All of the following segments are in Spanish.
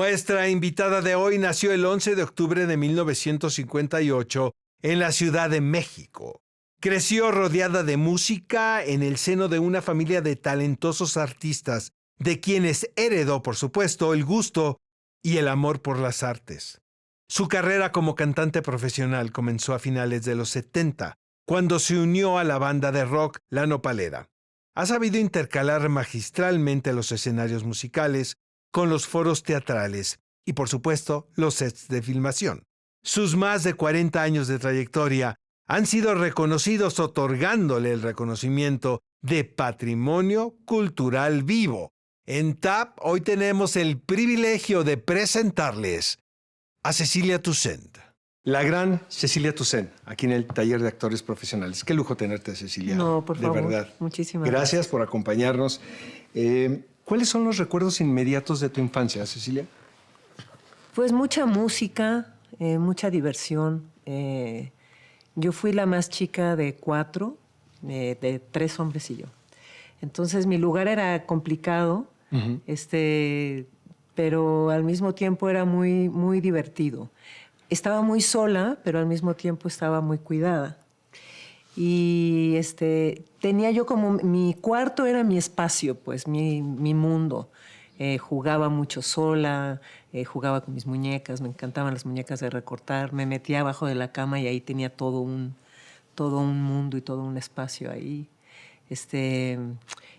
Nuestra invitada de hoy nació el 11 de octubre de 1958 en la Ciudad de México. Creció rodeada de música en el seno de una familia de talentosos artistas, de quienes heredó, por supuesto, el gusto y el amor por las artes. Su carrera como cantante profesional comenzó a finales de los 70, cuando se unió a la banda de rock La Nopalera. Ha sabido intercalar magistralmente los escenarios musicales con los foros teatrales y, por supuesto, los sets de filmación. Sus más de 40 años de trayectoria han sido reconocidos otorgándole el reconocimiento de Patrimonio Cultural Vivo. En TAP hoy tenemos el privilegio de presentarles a Cecilia Toussaint. La gran Cecilia Toussaint, aquí en el Taller de Actores Profesionales. Qué lujo tenerte, Cecilia. No, por favor. De verdad. Muchísimas gracias. Por acompañarnos. ¿Cuáles son los recuerdos inmediatos de tu infancia, Cecilia? Pues mucha música, mucha diversión. Yo fui la más chica de 4, de 3 hombres y yo. Entonces mi lugar era complicado, pero al mismo tiempo era muy, muy divertido. Estaba muy sola, pero al mismo tiempo estaba muy cuidada. Y tenía yo como... Mi cuarto era mi espacio, pues, mi mundo. Jugaba mucho sola, jugaba con mis muñecas, me encantaban las muñecas de recortar. Me metía abajo de la cama y ahí tenía todo un mundo y todo un espacio ahí.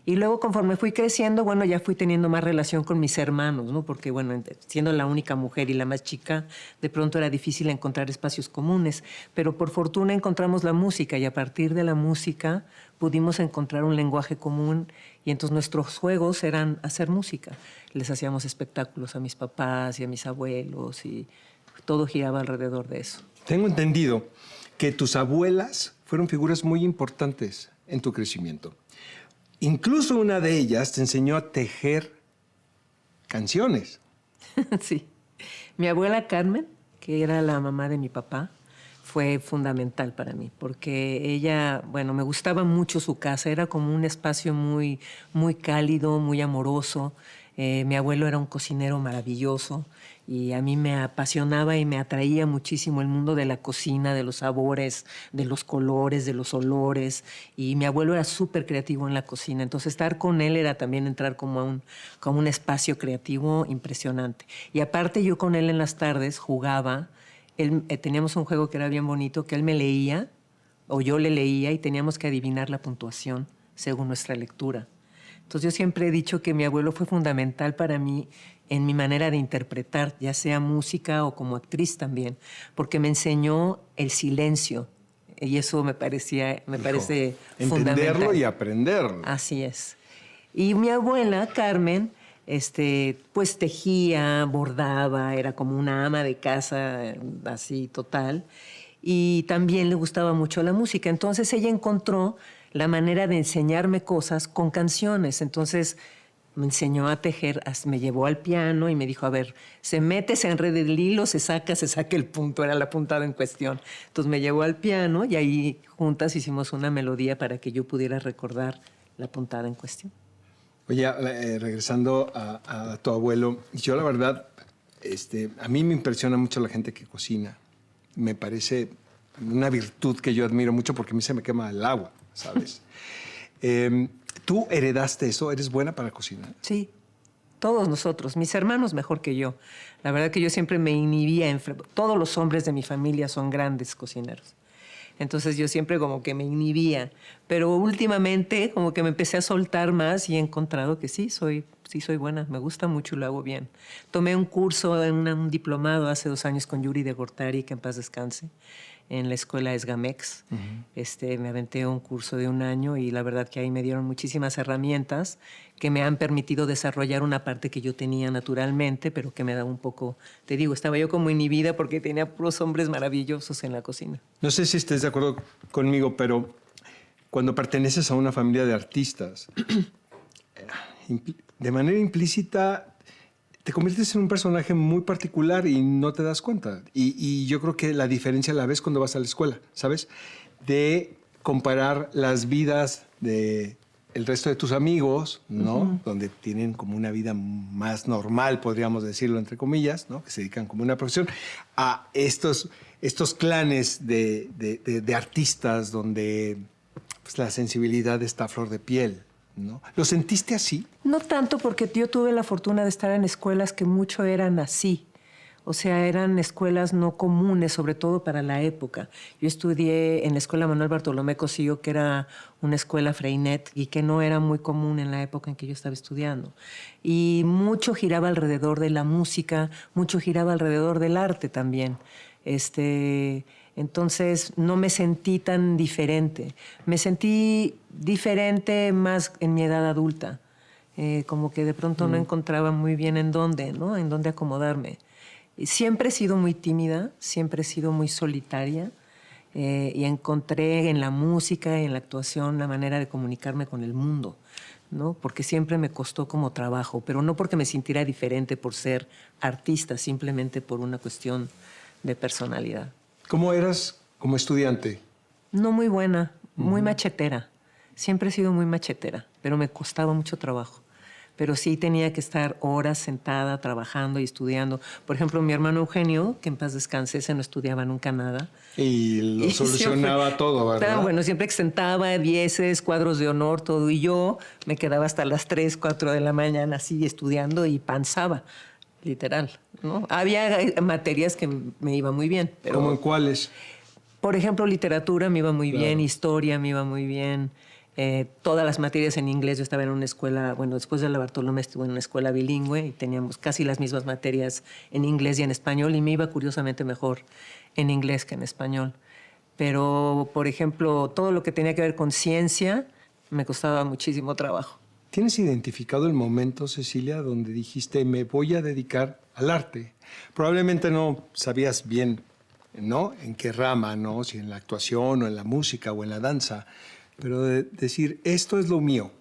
Y luego, conforme fui creciendo, bueno, ya fui teniendo más relación con mis hermanos, ¿no? Porque, bueno, siendo la única mujer y la más chica, de pronto era difícil encontrar espacios comunes. Pero por fortuna encontramos la música y a partir de la música pudimos encontrar un lenguaje común y entonces nuestros juegos eran hacer música. Les hacíamos espectáculos a mis papás y a mis abuelos y todo giraba alrededor de eso. Tengo entendido que tus abuelas fueron figuras muy importantes en tu crecimiento. Incluso una de ellas te enseñó a tejer canciones. Sí. Mi abuela Carmen, que era la mamá de mi papá, fue fundamental para mí, porque ella, bueno, me gustaba mucho su casa, era como un espacio muy, muy cálido, muy amoroso. Mi abuelo era un cocinero maravilloso y a mí me apasionaba y me atraía muchísimo el mundo de la cocina, de los sabores, de los colores, de los olores. Y mi abuelo era súper creativo en la cocina, entonces estar con él era también entrar como a un espacio creativo impresionante. Y aparte yo con él en las tardes jugaba. Teníamos un juego que era bien bonito, que él me leía o yo le leía y teníamos que adivinar la puntuación según nuestra lectura. Entonces yo siempre he dicho que mi abuelo fue fundamental para mí en mi manera de interpretar, ya sea música o como actriz también, porque me enseñó el silencio y eso me parece fundamental. Entenderlo y aprenderlo. Así es. Y mi abuela, Carmen, pues tejía, bordaba, era como una ama de casa, así total. Y también le gustaba mucho la música. Entonces ella encontró la manera de enseñarme cosas con canciones. Entonces me enseñó a tejer, me llevó al piano y me dijo, a ver, se mete, se enreda el hilo, se saca el punto, era la puntada en cuestión. Entonces me llevó al piano y ahí juntas hicimos una melodía para que yo pudiera recordar la puntada en cuestión. Oye, regresando a tu abuelo, yo la verdad, a mí me impresiona mucho la gente que cocina. Me parece una virtud que yo admiro mucho porque a mí se me quema el agua, ¿sabes? ¿Tú heredaste eso? ¿Eres buena para cocinar? Sí, todos nosotros. Mis hermanos mejor que yo. La verdad que yo siempre me inhibía. Todos los hombres de mi familia son grandes cocineros. Entonces yo siempre como que me inhibía. Pero últimamente como que me empecé a soltar más y he encontrado que sí soy buena. Me gusta mucho y lo hago bien. Tomé un curso, un diplomado hace 2 años con Yuri de Gortari, que en paz descanse, en la escuela Esgamex. Me aventé un curso de 1 año y la verdad que ahí me dieron muchísimas herramientas que me han permitido desarrollar una parte que yo tenía naturalmente, pero que me daba un poco, te digo, estaba yo como inhibida porque tenía puros hombres maravillosos en la cocina. No sé si estés de acuerdo conmigo, pero cuando perteneces a una familia de artistas, de manera implícita te conviertes en un personaje muy particular y no te das cuenta. Y yo creo que la diferencia la ves cuando vas a la escuela, ¿sabes? De comparar las vidas de el resto de tus amigos, ¿no? Donde tienen como una vida más normal, podríamos decirlo, entre comillas, ¿no? Que se dedican como una profesión, a estos clanes de artistas donde pues, la sensibilidad está a flor de piel, ¿no? ¿Lo sentiste así? No tanto, porque yo tuve la fortuna de estar en escuelas que mucho eran así. O sea, eran escuelas no comunes, sobre todo para la época. Yo estudié en la Escuela Manuel Bartolomé Cosío, que era una escuela Freinet y que no era muy común en la época en que yo estaba estudiando. Y mucho giraba alrededor de la música, mucho giraba alrededor del arte también. Entonces no me sentí tan diferente. Me sentí diferente más en mi edad adulta. Como que de pronto no encontraba muy bien en dónde, ¿no? En dónde acomodarme. Siempre he sido muy tímida, siempre he sido muy solitaria y encontré en la música y en la actuación la manera de comunicarme con el mundo, ¿no? Porque siempre me costó como trabajo, pero no porque me sintiera diferente por ser artista, simplemente por una cuestión de personalidad. ¿Cómo eras como estudiante? No muy buena, muy machetera. Siempre he sido muy machetera, pero me costaba mucho trabajo. Pero sí tenía que estar horas sentada trabajando y estudiando. Por ejemplo, mi hermano Eugenio, que en paz descanse, ese no estudiaba nunca nada. Y lo solucionaba siempre, todo, ¿verdad? Bueno, siempre exentaba dieces, cuadros de honor, todo. Y yo me quedaba hasta las 3, 4 de la mañana así estudiando y panzaba, literal, ¿no? Había materias que me iba muy bien. Pero, ¿Cómo en cuáles? por ejemplo, literatura me iba muy Claro. bien, historia me iba muy bien. Todas las materias en inglés. Yo estaba en una escuela, bueno, después de la Bartolomé estuve en una escuela bilingüe y teníamos casi las mismas materias en inglés y en español y me iba curiosamente mejor en inglés que en español. Pero, por ejemplo, todo lo que tenía que ver con ciencia me costaba muchísimo trabajo. ¿Tienes identificado el momento, Cecilia, donde dijiste me voy a dedicar al arte? Probablemente no sabías bien, ¿no? En qué rama, ¿no? Si en la actuación o en la música o en la danza. Pero de decir, esto es lo mío.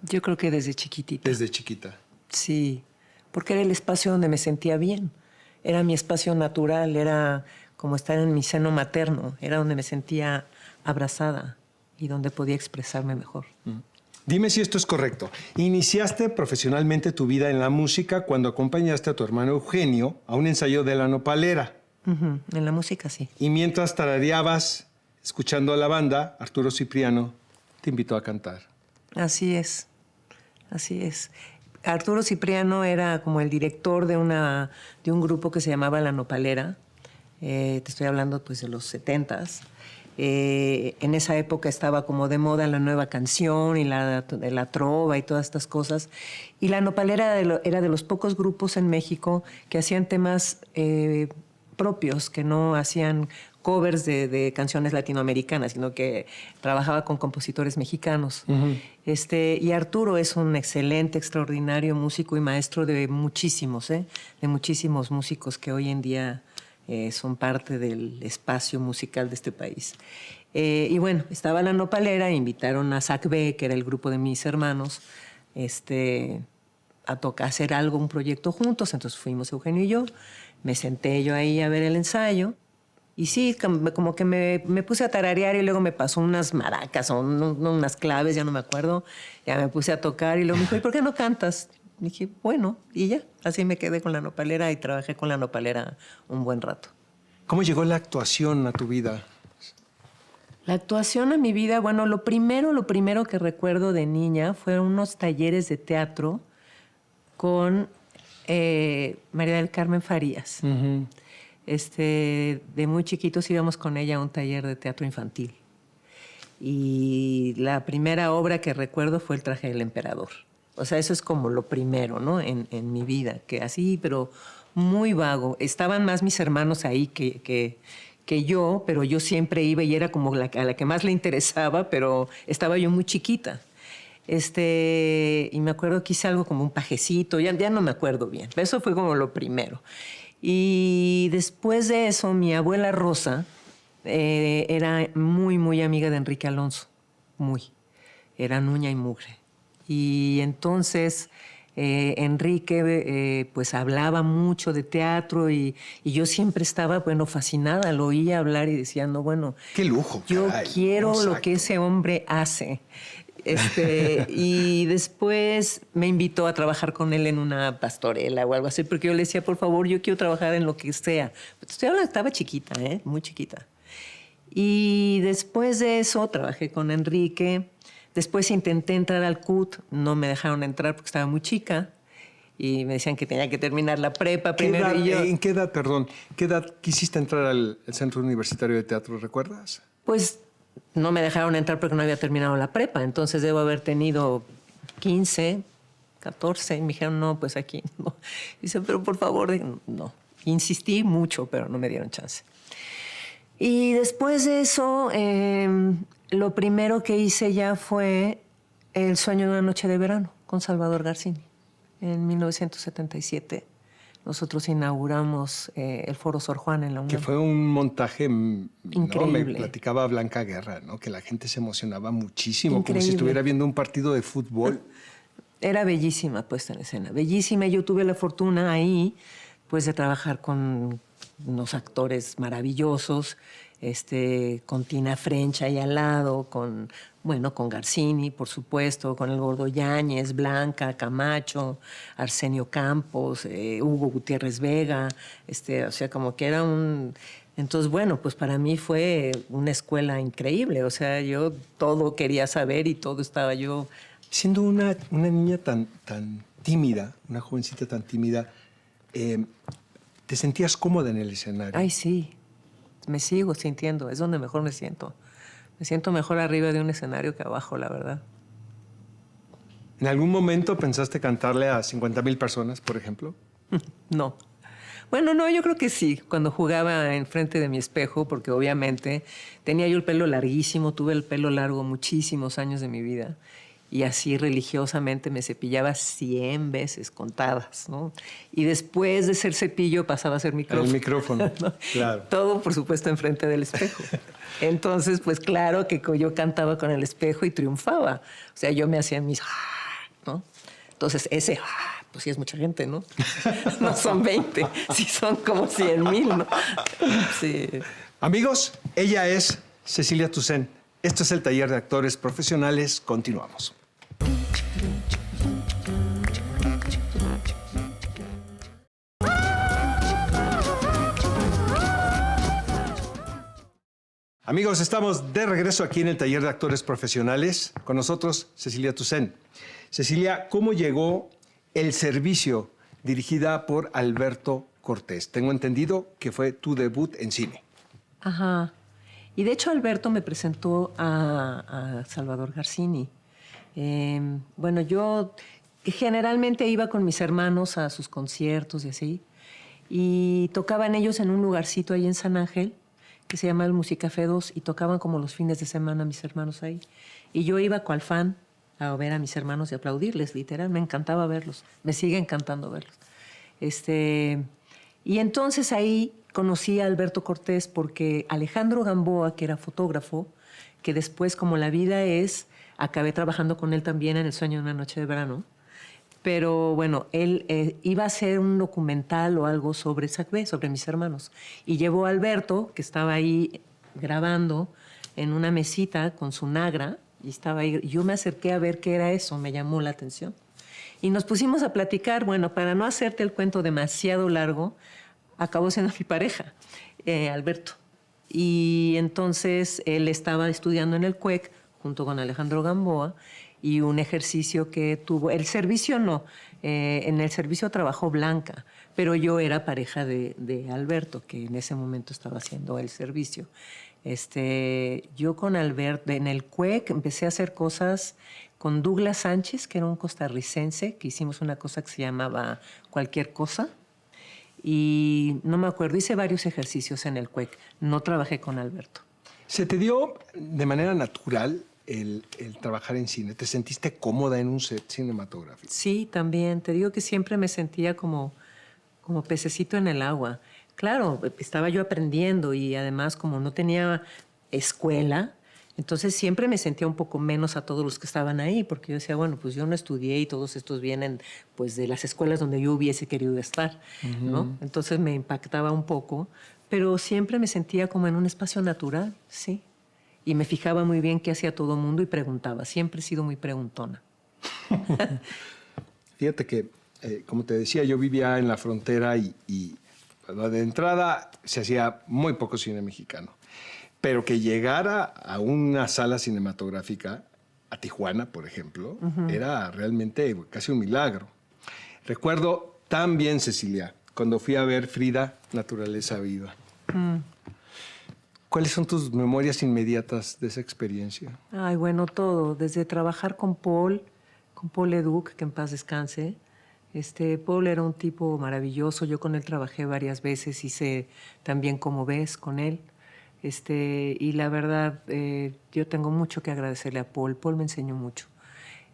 Yo creo que desde chiquitita. Desde chiquita. Sí, porque era el espacio donde me sentía bien. Era mi espacio natural, era como estar en mi seno materno. Era donde me sentía abrazada y donde podía expresarme mejor. Dime si esto es correcto. Iniciaste profesionalmente tu vida en la música cuando acompañaste a tu hermano Eugenio a un ensayo de La Nopalera. En la música, sí. Y mientras tarareabas, escuchando a la banda, Arturo Cipriano te invitó a cantar. Así es, así es. Arturo Cipriano era como el director de un grupo que se llamaba La Nopalera. Te estoy hablando pues de los 70s. En esa época estaba como de moda la nueva canción y la trova y todas estas cosas. Y La Nopalera era de los pocos grupos en México que hacían temas propios, que no hacían covers de canciones latinoamericanas, sino que trabajaba con compositores mexicanos. Y Arturo es un excelente, extraordinario músico y maestro de muchísimos músicos que hoy en día son parte del espacio musical de este país. Y bueno, estaba La Nopalera, invitaron a SACB, que era el grupo de mis hermanos, a hacer algo, un proyecto juntos. Entonces fuimos Eugenio y yo, me senté yo ahí a ver el ensayo. Y sí, como que me puse a tararear y luego me pasó unas maracas o unas claves, ya no me acuerdo. Ya me puse a tocar y luego me dijo, ¿y por qué no cantas? Y dije, bueno, y ya. Así me quedé con La Nopalera y trabajé con La Nopalera un buen rato. ¿Cómo llegó la actuación a tu vida? La actuación a mi vida, bueno, lo primero que recuerdo de niña fueron unos talleres de teatro con María del Carmen Farías. De muy chiquitos íbamos con ella a un taller de teatro infantil. Y la primera obra que recuerdo fue El traje del emperador. O sea, eso es como lo primero, ¿no? En mi vida, que así, pero muy vago. Estaban más mis hermanos ahí que yo, pero yo siempre iba y era como a la que más le interesaba, pero estaba yo muy chiquita. Y me acuerdo que hice algo como un pajecito, ya no me acuerdo bien. Eso fue como lo primero. Y después de eso, mi abuela Rosa era muy, muy amiga de Enrique Alonso. Muy. Eran uña y mugre. Y entonces Enrique pues hablaba mucho de teatro y yo siempre estaba, bueno, fascinada. Lo oía hablar y decía, no, bueno... ¡Qué lujo! Yo caray. quiero Exacto. lo que ese hombre hace. Y después me invitó a trabajar con él en una pastorela o algo así, porque yo le decía, por favor, yo quiero trabajar en lo que sea. Estaba chiquita, muy chiquita. Y después de eso trabajé con Enrique. Después intenté entrar al CUT, no me dejaron entrar porque estaba muy chica. Y me decían que tenía que terminar la prepa primero. ¿En qué edad, perdón, qué edad quisiste entrar al Centro Universitario de Teatro, recuerdas? Pues no me dejaron entrar porque no había terminado la prepa. Entonces debo haber tenido 15, 14. Y me dijeron, no, pues aquí no. Dice, pero por favor, no. Insistí mucho, pero no me dieron chance. Y después de eso, lo primero que hice ya fue El sueño de una noche de verano con Salvador Garcini. En 1977 nosotros inauguramos el Foro Sor Juana en la UNAM. Que fue un montaje increíble. Me platicaba Blanca Guerra, ¿no? Que la gente se emocionaba muchísimo, Increíble. como si estuviera viendo un partido de fútbol. Era bellísima puesta en escena, bellísima. Yo tuve la fortuna ahí pues de trabajar con unos actores maravillosos, con Tina French ahí al lado, con Garcini, por supuesto, con el Gordo Yáñez, Blanca Camacho, Arsenio Campos, Hugo Gutiérrez Vega, o sea, como que era un... Entonces, bueno, pues para mí fue una escuela increíble, o sea, yo todo quería saber y todo estaba yo... Siendo una niña tan tímida, una jovencita tan tímida, ¿te sentías cómoda en el escenario? Ay, sí, me sigo sintiendo, es donde mejor me siento. Me siento mejor arriba de un escenario que abajo, la verdad. ¿En algún momento pensaste cantarle a 50,000 personas, por ejemplo? No. Bueno, no, yo creo que sí. Cuando jugaba enfrente de mi espejo, porque obviamente tenía yo el pelo larguísimo, tuve el pelo largo muchísimos años de mi vida. Y así religiosamente me cepillaba 100 veces contadas, ¿no? Y después de ser cepillo pasaba a ser micrófono. El micrófono, ¿no? Claro. Todo, por supuesto, enfrente del espejo. Entonces, pues claro que yo cantaba con el espejo y triunfaba. O sea, yo me hacía mis... ¿no? Entonces, ese... pues sí es mucha gente, ¿no? No son 20, sí son como 100,000, ¿no? Sí. Amigos, ella es Cecilia Toussaint. Esto es el Taller de Actores Profesionales. Continuamos. Amigos, estamos de regreso aquí en el Taller de Actores Profesionales. Con nosotros, Cecilia Toussaint. Cecilia, ¿cómo llegó El Servicio, dirigida por Alberto Cortés? Tengo entendido que fue tu debut en cine. Ajá. Y de hecho Alberto me presentó a Salvador Garcini. Bueno, yo generalmente iba con mis hermanos a sus conciertos y así. Y tocaban ellos en un lugarcito ahí en San Ángel, que se llama el Musicafé 2, y tocaban como los fines de semana mis hermanos ahí. Y yo iba cual fan a ver a mis hermanos y aplaudirles, literal. Me encantaba verlos. Me sigue encantando verlos. Y entonces ahí conocí a Alberto Cortés porque Alejandro Gamboa, que era fotógrafo, que después, como la vida es, acabé trabajando con él también en El sueño de una noche de verano. Pero bueno, él iba a hacer un documental o algo sobre Sacbé, sobre mis hermanos. Y llevó a Alberto, que estaba ahí grabando en una mesita con su Nagra, y estaba ahí. Yo me acerqué a ver qué era eso, me llamó la atención. Y nos pusimos a platicar. Bueno, para no hacerte el cuento demasiado largo, acabó siendo mi pareja, Alberto. Y entonces él estaba estudiando en el CUEC junto con Alejandro Gamboa, y un ejercicio que tuvo, el servicio no, en el servicio trabajó Blanca, pero yo era pareja de Alberto, que en ese momento estaba haciendo el servicio. Yo con Alberto, en el CUEC empecé a hacer cosas con Douglas Sánchez, que era un costarricense, que hicimos una cosa que se llamaba Cualquier Cosa. Y no me acuerdo, hice varios ejercicios en el CUEC. No trabajé con Alberto. ¿Se te dio de manera natural el trabajar en cine? ¿Te sentiste cómoda en un set cinematográfico? Sí, también. Te digo que siempre me sentía como pececito en el agua. Claro, estaba yo aprendiendo y además como no tenía escuela, entonces siempre me sentía un poco menos a todos los que estaban ahí, porque yo decía, bueno, pues yo no estudié y todos estos vienen pues de las escuelas donde yo hubiese querido estar, ¿no? Entonces me impactaba un poco, pero siempre me sentía como en un espacio natural, sí. Y me fijaba muy bien qué hacía todo el mundo y preguntaba. Siempre he sido muy preguntona. Fíjate que, como te decía, yo vivía en la frontera y de entrada se hacía muy poco cine mexicano. Pero que llegara a una sala cinematográfica, a Tijuana, por ejemplo, era realmente casi un milagro. Recuerdo tan bien, Cecilia, cuando fui a ver Frida, Naturaleza Viva. ¿Cuáles son tus memorias inmediatas de esa experiencia? Ay, bueno, todo. Desde trabajar con Paul Leduc, que en paz descanse. Paul era un tipo maravilloso. Yo con él trabajé varias veces, hice también Como ves con él. Y la verdad, yo tengo mucho que agradecerle a Paul. Paul me enseñó mucho.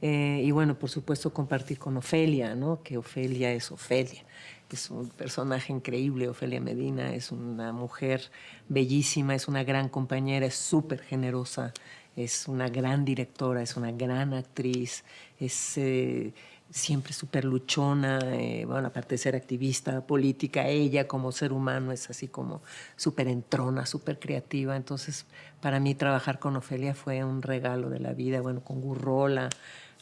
Y bueno, por supuesto, compartir con Ofelia, ¿no? Que Ofelia es Ofelia. Es un personaje increíble. Ofelia Medina es una mujer bellísima, es una gran compañera, es súper generosa, es una gran directora, es una gran actriz, es siempre súper luchona. Bueno, aparte de ser activista política, ella como ser humano es así como súper entrona, súper creativa. Entonces, para mí trabajar con Ofelia fue un regalo de la vida. Bueno, con Gurrola,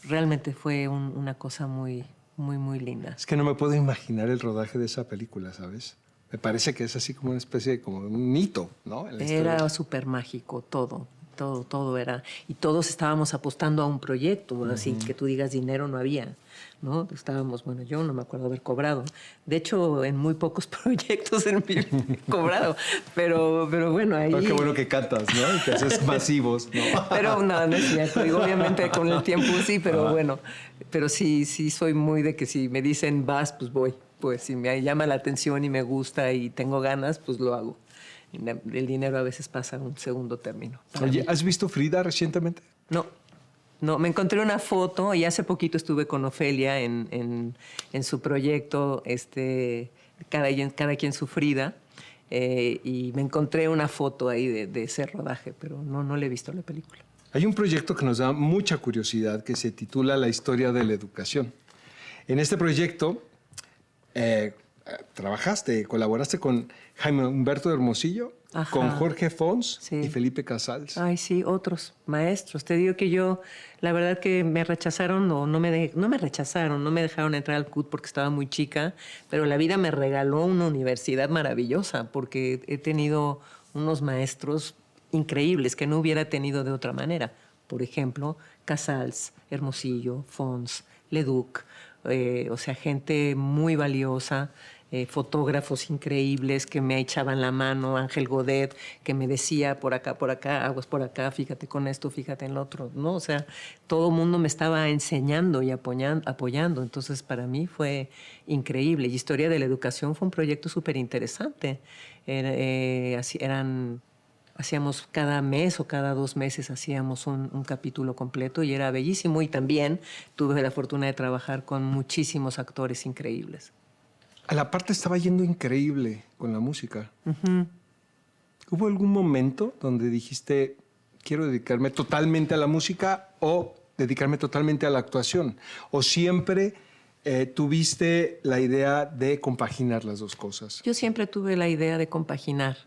realmente fue una cosa muy, muy, muy linda. Es que no me puedo imaginar el rodaje de esa película, ¿sabes? Me parece que es así como una especie de como un hito, ¿no? Era súper mágico, todo era. Y todos estábamos apostando a un proyecto, así que tú digas dinero no había, ¿no? Estábamos, bueno, yo no me acuerdo haber cobrado. De hecho, en muy pocos proyectos en mi vida he cobrado, pero bueno, ahí... Pero qué bueno que cantas, ¿no? Y que haces masivos, ¿no? Pero no es cierto. Digo, obviamente con el tiempo sí, pero bueno. Pero sí soy muy de que si me dicen vas, pues voy. Pues si me llama la atención y me gusta y tengo ganas, pues lo hago. El dinero a veces pasa a un segundo término. Oye, ¿has visto Frida recientemente? No, me encontré una foto y hace poquito estuve con Ofelia en su proyecto, cada quien su Frida, y me encontré una foto ahí de ese rodaje, pero no le he visto la película. Hay un proyecto que nos da mucha curiosidad que se titula La historia de la educación. En este proyecto colaboraste con Jaime Humberto Hermosillo, Ajá. con Jorge Fons Sí. y Felipe Casals. Ay, sí, otros maestros. Te digo que yo, la verdad que me rechazaron, o no me rechazaron, no me dejaron entrar al CUT porque estaba muy chica, pero la vida me regaló una universidad maravillosa porque he tenido unos maestros increíbles que no hubiera tenido de otra manera. Por ejemplo, Casals, Hermosillo, Fons, Leduc, o sea, gente muy valiosa. Fotógrafos increíbles que me echaban la mano, Ángel Godet, que me decía por acá, aguas por acá, fíjate con esto, fíjate en lo otro, ¿no? O sea, todo el mundo me estaba enseñando y apoyando. Entonces, para mí fue increíble. Y Historia de la Educación fue un proyecto súper interesante. Hacíamos cada mes o cada 2 meses hacíamos un capítulo completo y era bellísimo. Y también tuve la fortuna de trabajar con muchísimos actores increíbles. A la parte estaba yendo increíble con la música. ¿Hubo algún momento donde dijiste, quiero dedicarme totalmente a la música o dedicarme totalmente a la actuación? ¿O siempre tuviste la idea de compaginar las dos cosas? Yo siempre tuve la idea de compaginar.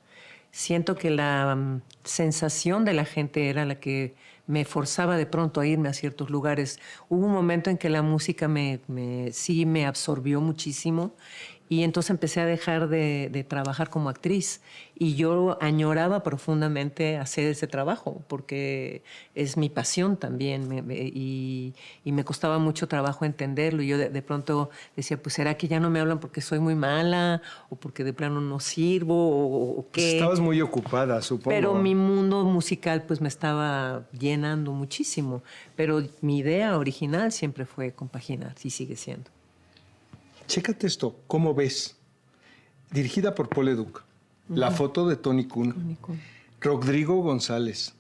Siento que la sensación de la gente era la que me forzaba de pronto a irme a ciertos lugares. Hubo un momento en que la música sí me absorbió muchísimo y entonces empecé a dejar de trabajar como actriz. Y yo añoraba profundamente hacer ese trabajo porque es mi pasión también y me costaba mucho trabajo entenderlo. Y yo de pronto decía, pues ¿será que ya no me hablan porque soy muy mala o porque de plano no sirvo o qué? Pues estabas muy ocupada, supongo. Pero mi mundo musical pues me estaba llenando muchísimo. Pero mi idea original siempre fue compaginar y sigue siendo. Chécate esto, ¿cómo ves? Dirigida por Paul Leduc. La foto de Tony Kuhn. Rodrigo González.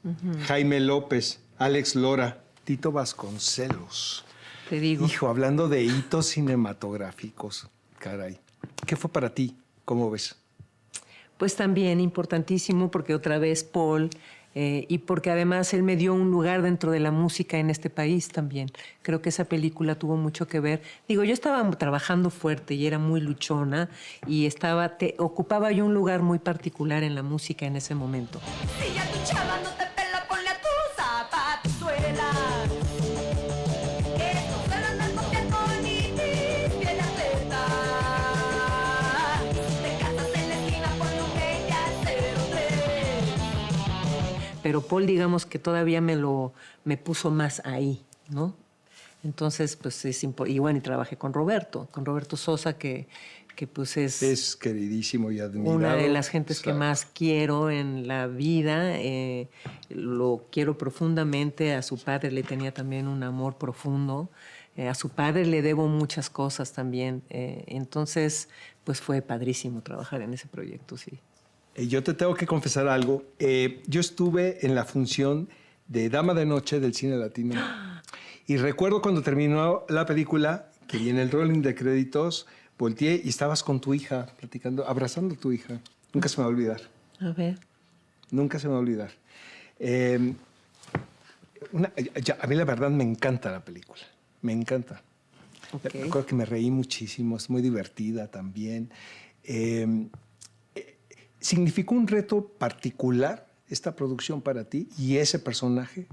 Jaime López. Alex Lora. Tito Vasconcelos. Te digo. Hijo, hablando de hitos cinematográficos. Caray. ¿Qué fue para ti? ¿Cómo ves? Pues también importantísimo porque otra vez Paul... y porque además él me dio un lugar dentro de la música en este país también. Creo que esa película tuvo mucho que ver. Digo, yo estaba trabajando fuerte y era muy luchona y ocupaba yo un lugar muy particular en la música en ese momento. Si ya tu chava no te pela, pero Paul, digamos que todavía me puso más ahí, ¿no? Entonces, pues y bueno, y trabajé con Roberto Sosa, que pues Es queridísimo y admirado. una de las gentes que más quiero en la vida. Lo quiero profundamente. A su padre le tenía también un amor profundo. A su padre le debo muchas cosas también. Entonces, pues fue padrísimo trabajar en ese proyecto, sí. Yo te tengo que confesar algo. Yo estuve en la función de Dama de Noche del Cine Latino y recuerdo cuando terminó la película, que vi en el rolling de créditos, volteé y estabas con tu hija, platicando, abrazando a tu hija. Nunca se me va a olvidar. A ver. Nunca se me va a olvidar. A mí la verdad me encanta la película. Me encanta. Okay. Recuerdo que me reí muchísimo. Es muy divertida también. ¿Significó un reto particular esta producción para ti y ese personaje?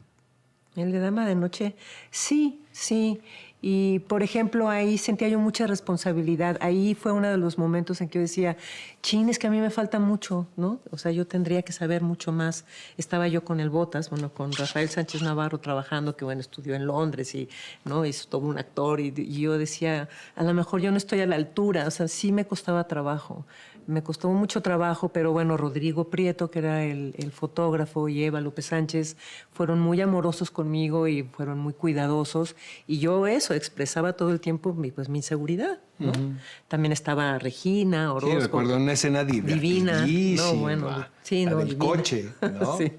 El de Dama de Noche, sí, sí. Y, por ejemplo, ahí sentía yo mucha responsabilidad. Ahí fue uno de los momentos en que yo decía, chin, es que a mí me falta mucho, ¿no? O sea, yo tendría que saber mucho más. Estaba yo con el Botas, bueno, con Rafael Sánchez Navarro trabajando, que, bueno, estudió en Londres y, ¿no? Es todo un actor. Y yo decía, a lo mejor yo no estoy a la altura. O sea, sí me costaba trabajo. Me costó mucho trabajo, pero bueno, Rodrigo Prieto, que era el fotógrafo, y Eva López Sánchez, fueron muy amorosos conmigo y fueron muy cuidadosos. Y yo eso, expresaba todo el tiempo mi inseguridad, ¿no? También estaba Regina Orozco. Sí, recuerdo una escena divina. No, bueno, sí, la no, del divina. coche, ¿no? Sí.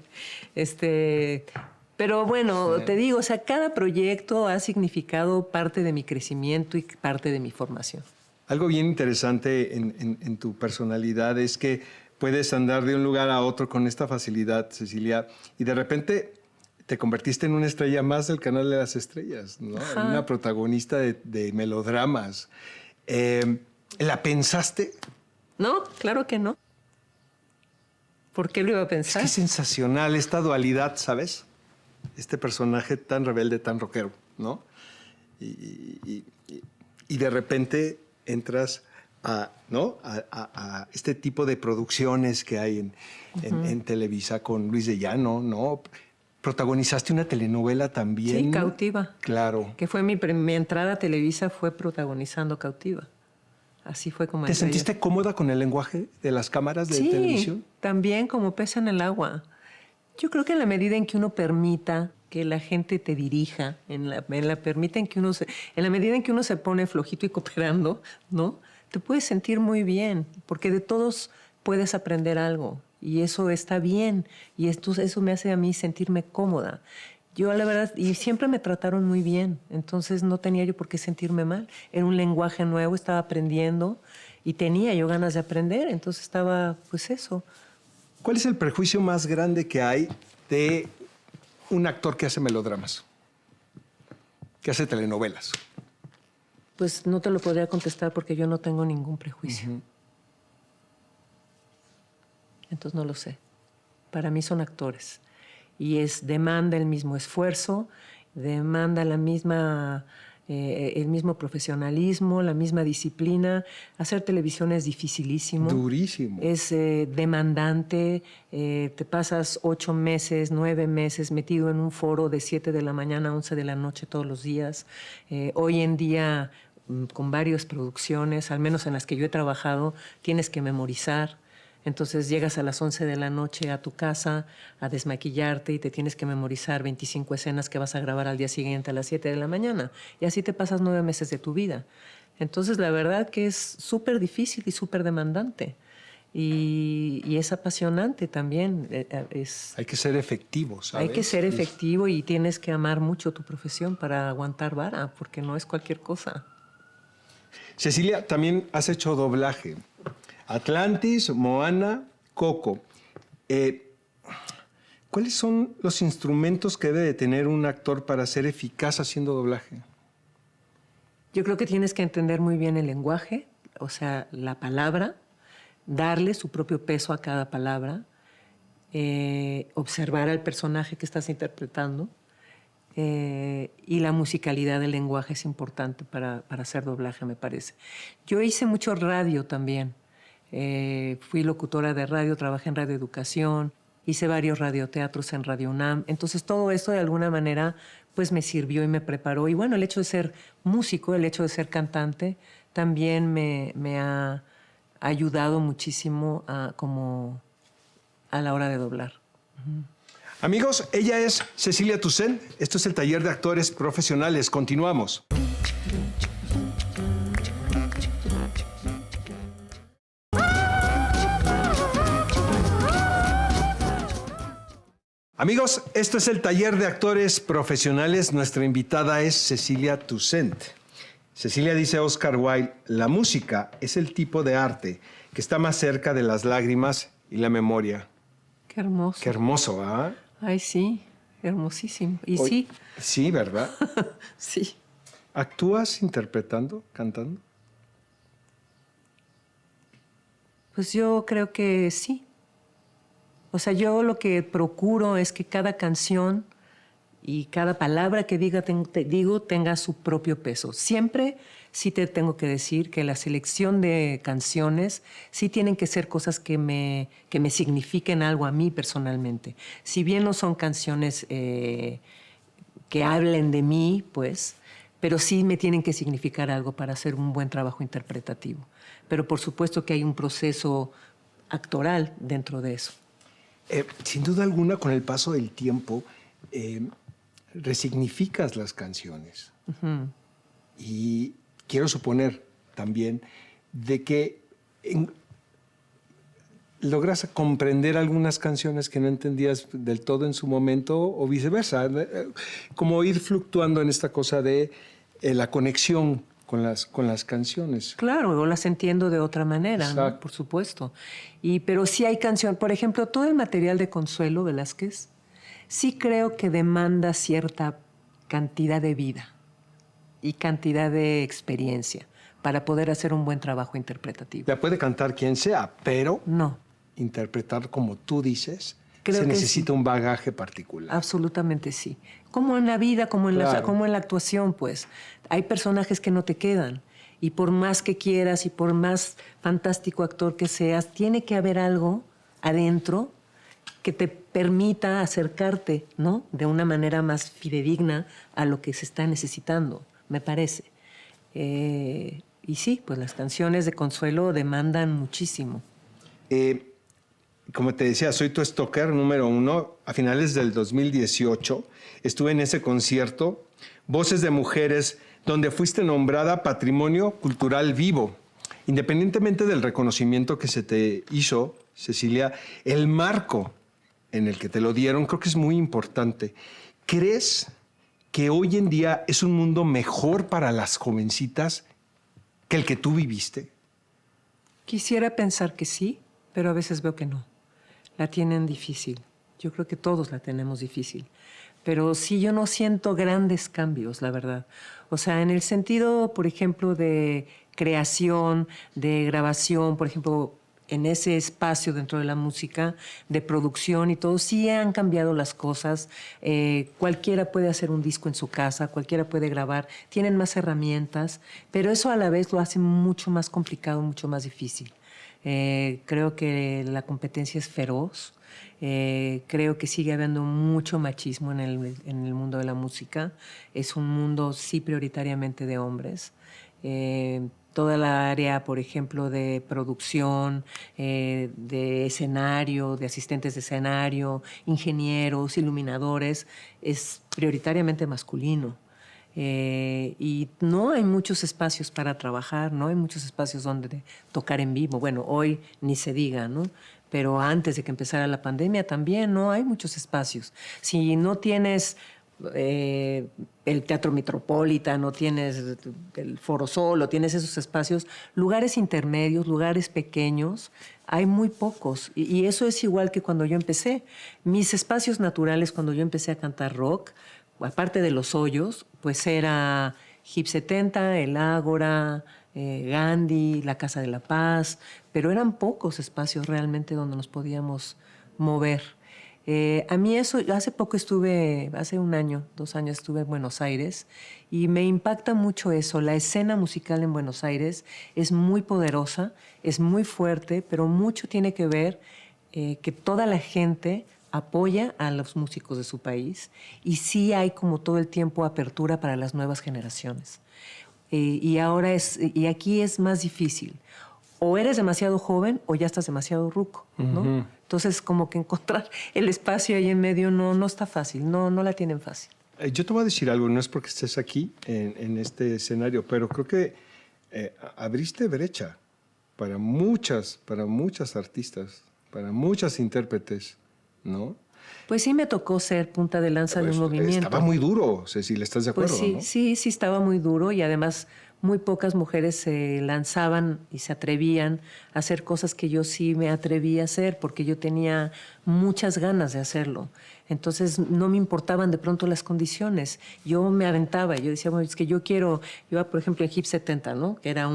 Pero bueno, Sí. te digo, o sea, cada proyecto ha significado parte de mi crecimiento y parte de mi formación. Algo bien interesante en tu personalidad es que puedes andar de un lugar a otro con esta facilidad, Cecilia, y de repente te convertiste en una estrella más del Canal de las Estrellas, ¿no? En una protagonista de melodramas. ¿La pensaste? No, claro que no. ¿Por qué lo iba a Es pensar? que es sensacional esta dualidad, ¿sabes? Este personaje tan rebelde, tan rockero, ¿no? Y de repente entras a este tipo de producciones que hay en Televisa con Luis de Llano, ¿no? Protagonizaste una telenovela también. Sí, Cautiva. Claro. Que fue mi entrada a Televisa fue protagonizando Cautiva. Así fue como ¿Te entré yo. sentiste cómoda con el lenguaje de las cámaras de Sí, televisión? también como pez en el agua. Yo creo que en la medida en que uno permita que la gente te dirija, en la medida en que uno se pone flojito y cooperando, ¿no? Te puedes sentir muy bien, porque de todos puedes aprender algo y eso está bien y eso me hace a mí sentirme cómoda. Yo la verdad, y siempre me trataron muy bien, entonces no tenía yo por qué sentirme mal. Era un lenguaje nuevo, estaba aprendiendo y tenía yo ganas de aprender, entonces estaba, pues eso. ¿Cuál es el prejuicio más grande que hay de un actor que hace melodramas? Que hace telenovelas. Pues no te lo podría contestar porque yo no tengo ningún prejuicio. Entonces no lo sé. Para mí son actores. Y demanda el mismo esfuerzo, demanda el mismo profesionalismo, la misma disciplina. Hacer televisión es dificilísimo. Durísimo. Es demandante. Te pasas 8 meses, 9 meses metido en un foro de 7 de la mañana a 11 de la noche todos los días. Hoy en día, con varias producciones, al menos en las que yo he trabajado, tienes que memorizar. Entonces llegas a las 11 de la noche a tu casa a desmaquillarte y te tienes que memorizar 25 escenas que vas a grabar al día siguiente a las 7 de la mañana. Y así te pasas 9 meses de tu vida. Entonces la verdad que es súper difícil y súper demandante. Y es apasionante también. Hay que ser efectivo, ¿sabes? Hay que ser efectivo y tienes que amar mucho tu profesión para aguantar vara, porque no es cualquier cosa. Cecilia, también has hecho doblaje. Atlantis, Moana, Coco. ¿Cuáles son los instrumentos que debe de tener un actor para ser eficaz haciendo doblaje? Yo creo que tienes que entender muy bien el lenguaje, o sea, la palabra, darle su propio peso a cada palabra, observar al personaje que estás interpretando, y la musicalidad del lenguaje es importante para hacer doblaje, me parece. Yo hice mucho radio también. Fui locutora de radio, trabajé en radioeducación hice varios radioteatros en Radio UNAM. Entonces todo esto de alguna manera pues me sirvió y me preparó. Y bueno, el hecho de ser músico, el hecho de ser cantante, también me ha ayudado muchísimo como a la hora de doblar. Amigos, ella es Cecilia Toussaint. Esto es el taller de actores profesionales. Continuamos. Amigos, esto es el taller de actores profesionales. Nuestra invitada es Cecilia Toussaint. Cecilia dice a Oscar Wilde, la música es el tipo de arte que está más cerca de las lágrimas y la memoria. Qué hermoso. Qué hermoso, ¿ah? Ay, sí, hermosísimo. Y Hoy, sí. Sí, ¿verdad? Sí. ¿Actúas interpretando, cantando? Pues yo creo que sí. O sea, yo lo que procuro es que cada canción y cada palabra que digo tenga su propio peso. Siempre sí te tengo que decir que la selección de canciones sí tienen que ser cosas que me signifiquen algo a mí personalmente. Si bien no son canciones que hablen de mí, pues, pero sí me tienen que significar algo para hacer un buen trabajo interpretativo. Pero por supuesto que hay un proceso actoral dentro de eso. Sin duda alguna, con el paso del tiempo, resignificas las canciones. Y quiero suponer también de que logras comprender algunas canciones que no entendías del todo en su momento o viceversa. Como ir fluctuando en esta cosa de la conexión con las canciones. Claro, o las entiendo de otra manera, ¿no? Por supuesto. Pero sí hay canción, por ejemplo, todo el material de Consuelo Velázquez, sí creo que demanda cierta cantidad de vida y cantidad de experiencia para poder hacer un buen trabajo interpretativo. La puede cantar quien sea, pero no. Interpretar como tú dices, creo se que necesita sí. un bagaje particular. Absolutamente sí. Como en la vida, como en la actuación, pues. Hay personajes que no te quedan. Y por más que quieras y por más fantástico actor que seas, tiene que haber algo adentro que te permita acercarte, ¿no? De una manera más fidedigna a lo que se está necesitando, me parece. Y sí, pues las canciones de Consuelo demandan muchísimo. Como te decía, soy tu stalker número 1. A finales del 2018 estuve en ese concierto, Voces de Mujeres, donde fuiste nombrada Patrimonio Cultural Vivo. Independientemente del reconocimiento que se te hizo, Cecilia, el marco en el que te lo dieron creo que es muy importante. ¿Crees que hoy en día es un mundo mejor para las jovencitas que el que tú viviste? Quisiera pensar que sí, pero a veces veo que no. La tienen difícil. Yo creo que todos la tenemos difícil. Pero sí, yo no siento grandes cambios, la verdad. O sea, en el sentido, por ejemplo, de creación, de grabación, por ejemplo, en ese espacio dentro de la música, de producción y todo, sí han cambiado las cosas. Cualquiera puede hacer un disco en su casa, cualquiera puede grabar, tienen más herramientas, pero eso a la vez lo hace mucho más complicado, mucho más difícil. Creo que la competencia es feroz. Creo que sigue habiendo mucho machismo en el mundo de la música. Es un mundo, sí, prioritariamente de hombres. Toda la área, por ejemplo, de producción, de escenario, de asistentes de escenario, ingenieros, iluminadores, es prioritariamente masculino. Y no hay muchos espacios para trabajar, no hay muchos espacios donde tocar en vivo. Bueno, hoy ni se diga, ¿no? Pero antes de que empezara la pandemia también no hay muchos espacios. Si no tienes el Teatro Metropolitan, no tienes el Foro Sol, o tienes esos espacios, lugares intermedios, lugares pequeños, hay muy pocos. Y eso es igual que cuando yo empecé. Mis espacios naturales cuando yo empecé a cantar rock, aparte de Los Hoyos, pues era Hip 70, el Ágora, Gandhi, la Casa de la Paz, pero eran pocos espacios realmente donde nos podíamos mover. A mí eso, hace poco estuve, hace 1 año, 2 años estuve en Buenos Aires y me impacta mucho eso. La escena musical en Buenos Aires es muy poderosa, es muy fuerte, pero mucho tiene que ver que toda la gente apoya a los músicos de su país y sí hay como todo el tiempo apertura para las nuevas generaciones. Y aquí es más difícil. O eres demasiado joven o ya estás demasiado ruco, ¿no? Entonces, como que encontrar el espacio ahí en medio no está fácil, no la tienen fácil. Yo te voy a decir algo, no es porque estés aquí en este escenario, pero creo que abriste brecha para muchas artistas, para muchas intérpretes, ¿no? Pues sí me tocó ser punta de lanza de un movimiento. Estaba muy duro, Cecilia, ¿estás de acuerdo? Pues sí, ¿no? sí estaba muy duro y además muy pocas mujeres se lanzaban y se atrevían a hacer cosas que yo sí me atreví a hacer porque yo tenía muchas ganas de hacerlo. Entonces no me importaban de pronto las condiciones. Yo me aventaba, yo decía, bueno, es que yo quiero, yo por ejemplo en Hip 70, ¿no? Que era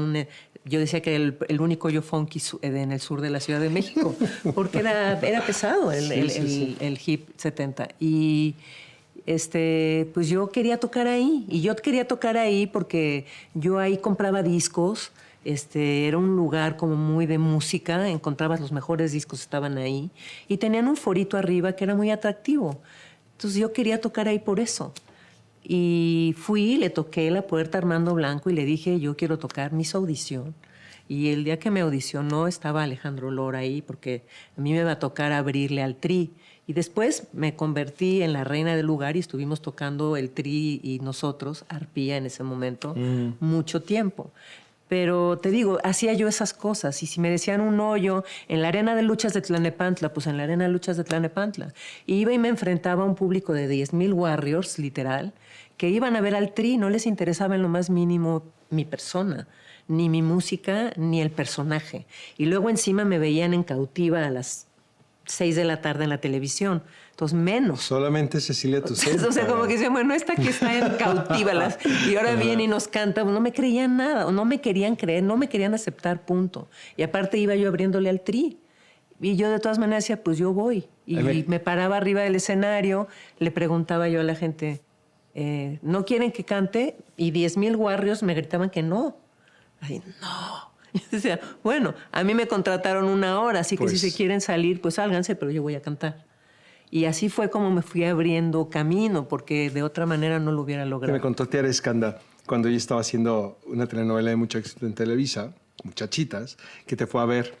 yo decía que era el único yo funky en el sur de la Ciudad de México, porque era pesado el Hip 70. Y pues yo quería tocar ahí. Y yo quería tocar ahí porque yo ahí compraba discos. Era un lugar como muy de música. Encontrabas los mejores discos, estaban ahí. Y tenían un forito arriba que era muy atractivo. Entonces yo quería tocar ahí por eso. Y fui, le toqué la puerta a Armando Blanco y le dije, yo quiero tocar, mi audición. Y el día que me audicionó estaba Alejandro Lora ahí porque a mí me iba a tocar abrirle al Tri. Y después me convertí en la reina del lugar y estuvimos tocando el Tri y nosotros, Arpía en ese momento, mucho tiempo. Pero te digo, hacía yo esas cosas. Y si me decían un hoyo en la arena de luchas de Tlalnepantla, pues en la arena de luchas de Tlalnepantla. Y iba y me enfrentaba a un público de 10,000 warriors, literal, que iban a ver al Tri, no les interesaba en lo más mínimo mi persona, ni mi música, ni el personaje. Y luego encima me veían en cautiva a las 6 de la tarde en la televisión. Entonces, menos. Solamente Cecilia Toussaint. O sea, como que decían, bueno, esta que está en cautiva. Y ahora viene y nos canta. No me creían nada, o no me querían creer, no me querían aceptar, punto. Y aparte iba yo abriéndole al Tri. Y yo de todas maneras decía, pues yo voy. Y me paraba arriba del escenario, le preguntaba yo a la gente, ¿no quieren que cante? Y 10,000 warriors me gritaban que no. Así, no. Y yo decía, bueno, a mí me contrataron 1 hora, así que pues, si se quieren salir, pues sálganse, pero yo voy a cantar. Y así fue como me fui abriendo camino, porque de otra manera no lo hubiera logrado. Me contó Tiara Escanda cuando ella estaba haciendo una telenovela de mucho éxito en Televisa, Muchachitas, que te fue a ver.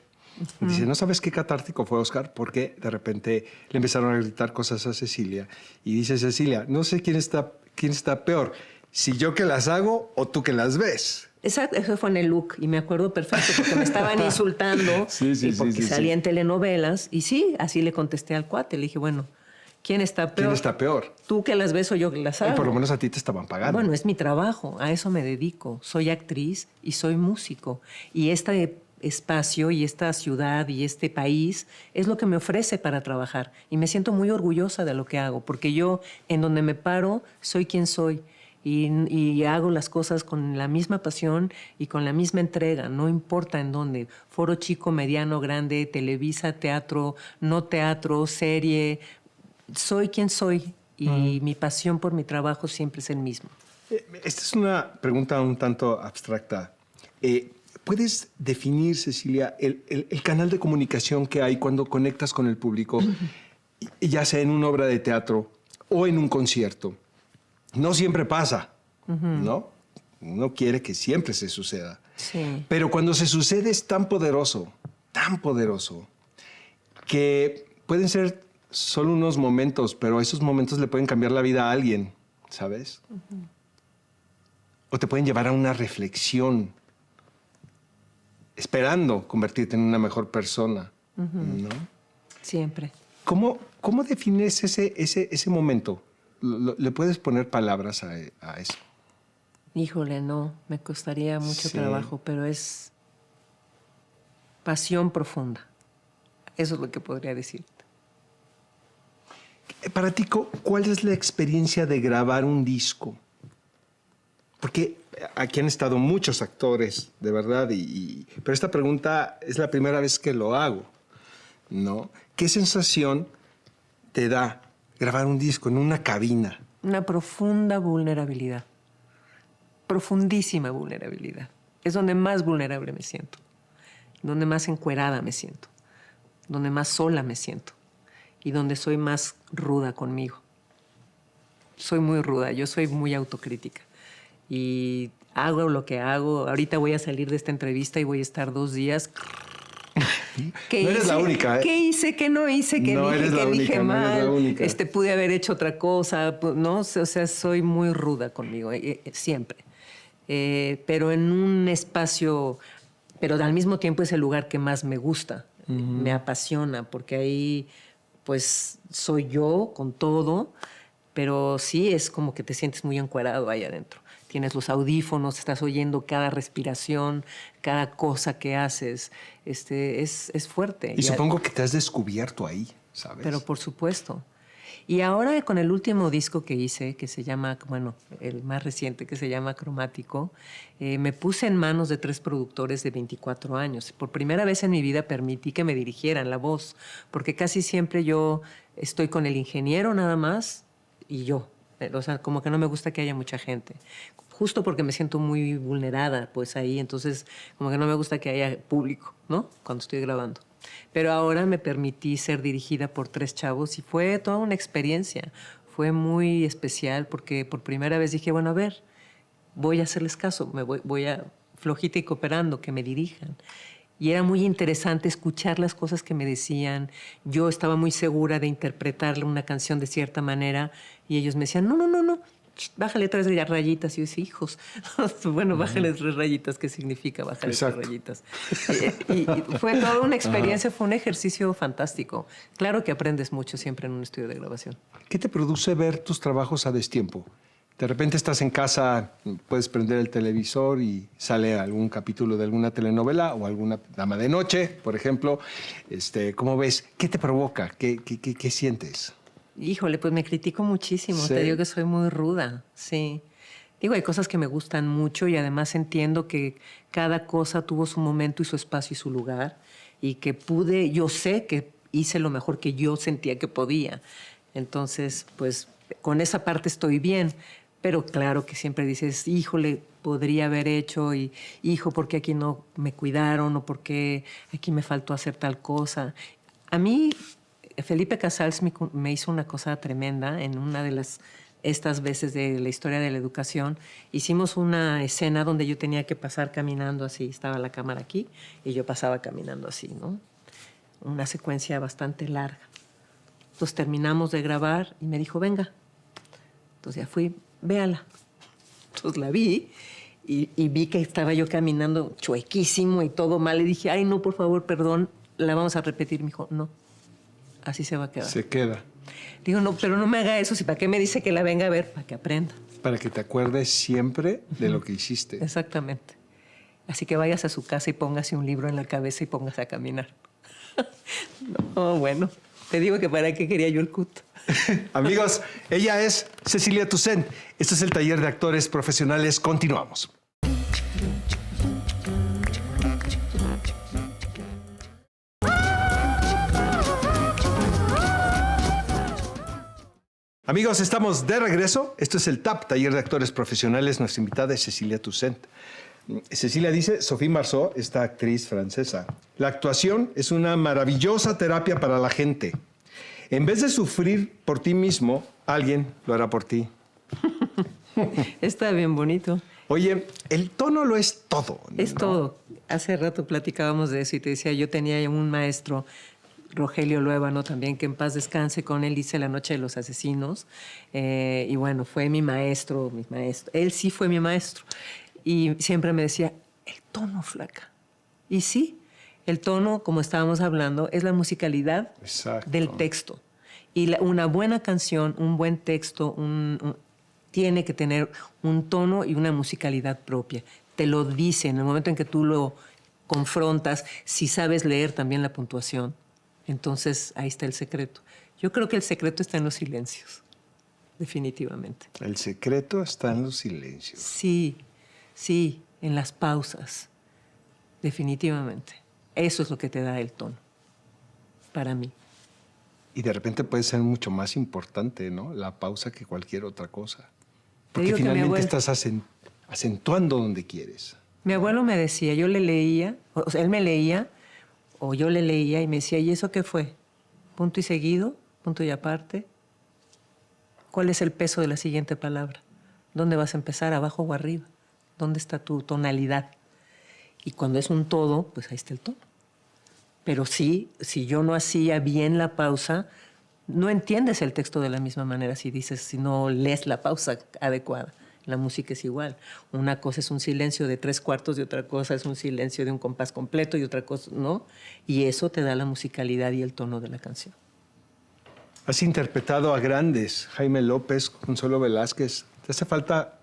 Y dice, ¿no sabes qué catártico fue, Oscar? Porque de repente le empezaron a gritar cosas a Cecilia. Y dice Cecilia, no sé quién está peor, si yo que las hago o tú que las ves. Exacto, eso fue en el look y me acuerdo perfecto porque me estaban insultando y porque salía en telenovelas y sí, así le contesté al cuate, le dije, bueno, ¿quién está peor? ¿Quién está peor? ¿Tú que las ves o yo que las hago? Y por lo menos a ti te estaban pagando. Bueno, es mi trabajo, a eso me dedico, soy actriz y soy músico y este espacio y esta ciudad y este país es lo que me ofrece para trabajar y me siento muy orgullosa de lo que hago porque yo en donde me paro soy quien soy. Y hago las cosas con la misma pasión y con la misma entrega, no importa en dónde, foro chico, mediano, grande, Televisa, teatro, no teatro, serie, soy quien soy y mi pasión por mi trabajo siempre es el mismo. Esta es una pregunta un tanto abstracta. ¿Puedes definir, Cecilia, el canal de comunicación que hay cuando conectas con el público, ya sea en una obra de teatro o en un concierto? No siempre pasa, ¿no? Uno quiere que siempre se suceda. Sí. Pero cuando se sucede es tan poderoso, que pueden ser solo unos momentos, pero esos momentos le pueden cambiar la vida a alguien, ¿sabes? O te pueden llevar a una reflexión, esperando convertirte en una mejor persona, ¿no? Siempre. ¿Cómo defines ese momento? ¿Le puedes poner palabras a eso? Híjole, no, me costaría mucho trabajo, pero es pasión profunda. Eso es lo que podría decirte. Para ti, ¿cuál es la experiencia de grabar un disco? Porque aquí han estado muchos actores, de verdad, pero esta pregunta es la primera vez que lo hago, ¿no? ¿Qué sensación te da grabar un disco en una cabina? Una profunda vulnerabilidad. Profundísima vulnerabilidad. Es donde más vulnerable me siento. Donde más encuerada me siento. Donde más sola me siento. y donde soy más ruda conmigo. Soy muy ruda, yo soy muy autocrítica. Y hago lo que hago. Ahorita voy a salir de esta entrevista y voy a estar 2 días. No eres la única, ¿eh? ¿Qué hice? ¿Qué no hice? ¿Qué No dije? eres la ¿Qué única, dije no eres la mal? única. Pude haber hecho otra cosa, ¿no? O sea, soy muy ruda conmigo, siempre. Pero en un espacio, pero al mismo tiempo es el lugar que más me gusta, me apasiona, porque ahí pues soy yo con todo, pero sí es como que te sientes muy encuadrado ahí adentro. Tienes los audífonos, estás oyendo cada respiración, cada cosa que haces. Es fuerte. Y supongo que te has descubierto ahí, ¿sabes? Pero por supuesto. Y ahora con el último disco que hice, que se llama, bueno, el más reciente, que se llama Cromático, me puse en manos de 3 productores de 24 años. Por primera vez en mi vida permití que me dirigieran la voz, porque casi siempre yo estoy con el ingeniero nada más y yo. O sea, como que no me gusta que haya mucha gente. Justo porque me siento muy vulnerada, pues ahí, entonces como que no me gusta que haya público, ¿no? Cuando estoy grabando. Pero ahora me permití ser dirigida por 3 chavos y fue toda una experiencia. Fue muy especial porque por primera vez dije, bueno, a ver, voy a hacerles caso, voy a flojita y cooperando, que me dirijan. Y era muy interesante escuchar las cosas que me decían. Yo estaba muy segura de interpretarle una canción de cierta manera y ellos me decían, no, bájale 3 rayitas. Y yo decía, hijos, bueno, bájale 3 rayitas, ¿qué significa bájale 3 rayitas? Y fue toda una experiencia, fue un ejercicio fantástico. Claro que aprendes mucho siempre en un estudio de grabación. ¿Qué te produce ver tus trabajos a destiempo? De repente estás en casa, puedes prender el televisor y sale algún capítulo de alguna telenovela o alguna Dama de Noche, por ejemplo. ¿Cómo ves? ¿Qué te provoca? ¿Qué sientes? Híjole, pues me critico muchísimo. Sí. Te digo que soy muy ruda, sí. Digo, hay cosas que me gustan mucho y además entiendo que cada cosa tuvo su momento y su espacio y su lugar y que yo sé que hice lo mejor que yo sentía que podía. Entonces, pues con esa parte estoy bien. Pero claro que siempre dices, híjole, podría haber hecho y, hijo, ¿por qué aquí no me cuidaron? O ¿por qué aquí me faltó hacer tal cosa? A mí, Felipe Casals me hizo una cosa tremenda en una de estas veces de la historia de la educación. Hicimos una escena donde yo tenía que pasar caminando así. Estaba la cámara aquí y yo pasaba caminando así, ¿no? Una secuencia bastante larga. Entonces terminamos de grabar y me dijo, venga. Entonces ya fui, véala. Entonces la vi y vi que estaba yo caminando chuequísimo y todo mal. Le dije, ay, no, por favor, perdón, la vamos a repetir. Me dijo, no, así se va a quedar. Se queda. Digo, no, pero no me haga eso. ¿Para qué me dice que la venga a ver? Para que aprenda. Para que te acuerdes siempre de lo que hiciste. Exactamente. Así que vayas a su casa y póngase un libro en la cabeza y póngase a caminar. No, bueno, te digo que para qué quería yo el CUT. Amigos, ella es Cecilia Toussaint. Este es el taller de actores profesionales. Continuamos. Amigos, estamos de regreso. Esto es el TAP, Taller de Actores Profesionales. Nuestra invitada es Cecilia Toussaint. Cecilia dice, Sophie Marceau, esta actriz francesa, la actuación es una maravillosa terapia para la gente. En vez de sufrir por ti mismo, alguien lo hará por ti. Está bien bonito. Oye, el tono lo es todo. Es todo. Hace rato platicábamos de eso y te decía, yo tenía un maestro, Rogelio Luébano también, que en paz descanse, con él hice La Noche de los Asesinos. Y bueno, fue mi maestro. Él sí fue mi maestro. Y siempre me decía, el tono, flaca. Y sí, el tono, como estábamos hablando, es la musicalidad Exacto. del texto. Y una buena canción, un buen texto, tiene que tener un tono y una musicalidad propia. Te lo dice en el momento en que tú lo confrontas, si sabes leer también la puntuación. Entonces, ahí está el secreto. Yo creo que el secreto está en los silencios, definitivamente. El secreto está en los silencios. Sí, en las pausas, definitivamente. Eso es lo que te da el tono, para mí. Y de repente puede ser mucho más importante, ¿no? La pausa que cualquier otra cosa. Te Porque digo que mi finalmente abuelo- estás acentuando donde quieres. Mi abuelo me decía, yo le leía, o sea, él me leía, o yo le leía y me decía, ¿y eso qué fue? ¿Punto y seguido? punto y aparte. ¿Cuál es el peso de la siguiente palabra? ¿Dónde vas a empezar, abajo o arriba? ¿Dónde está tu tonalidad? Y cuando es un todo, pues ahí está el tono. Pero sí, si yo no hacía bien la pausa, no entiendes el texto de la misma manera si no lees la pausa adecuada. La música es igual. Una cosa es un silencio de 3/4 y otra cosa es un silencio de un compás completo y otra cosa, ¿no? Y eso te da la musicalidad y el tono de la canción. Has interpretado a grandes, Jaime López, Consuelo Velázquez. ¿Te hace falta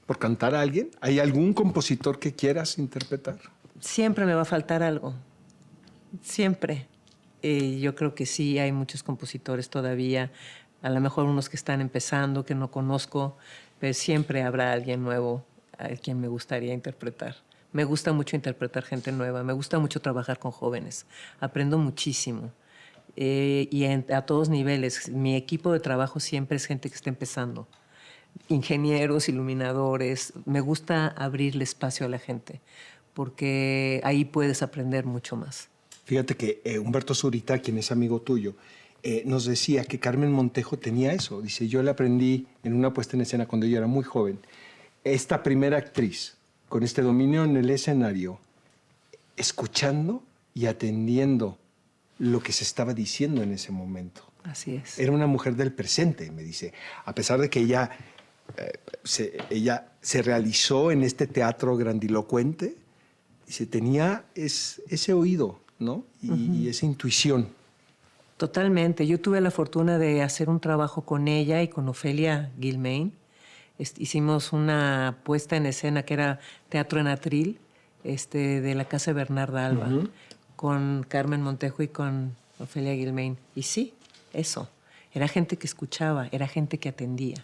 por cantar a alguien? ¿Hay algún compositor que quieras interpretar? Siempre me va a faltar algo. Siempre. Yo creo que sí, hay muchos compositores todavía, a lo mejor unos que están empezando, que no conozco, pero siempre habrá alguien nuevo al quien me gustaría interpretar. Me gusta mucho interpretar gente nueva, me gusta mucho trabajar con jóvenes, aprendo muchísimo. A todos niveles. Mi equipo de trabajo siempre es gente que está empezando. Ingenieros, iluminadores. Me gusta abrirle espacio a la gente porque ahí puedes aprender mucho más. Fíjate que Humberto Zurita, quien es amigo tuyo, nos decía que Carmen Montejo tenía eso. Dice, yo la aprendí en una puesta en escena cuando yo era muy joven. Esta primera actriz, con este dominio en el escenario, escuchando y atendiendo lo que se estaba diciendo en ese momento. Así es. Era una mujer del presente, me dice. A pesar de que ella se realizó en este teatro grandilocuente, dice, tenía ese oído, ¿no? Y esa intuición. Totalmente. Yo tuve la fortuna de hacer un trabajo con ella y con Ofelia Guilmain. Hicimos una puesta en escena que era teatro en atril, de la Casa de Bernarda Alba, con Carmen Montejo y con Ofelia Guilmain. Y sí, eso. Era gente que escuchaba, era gente que atendía.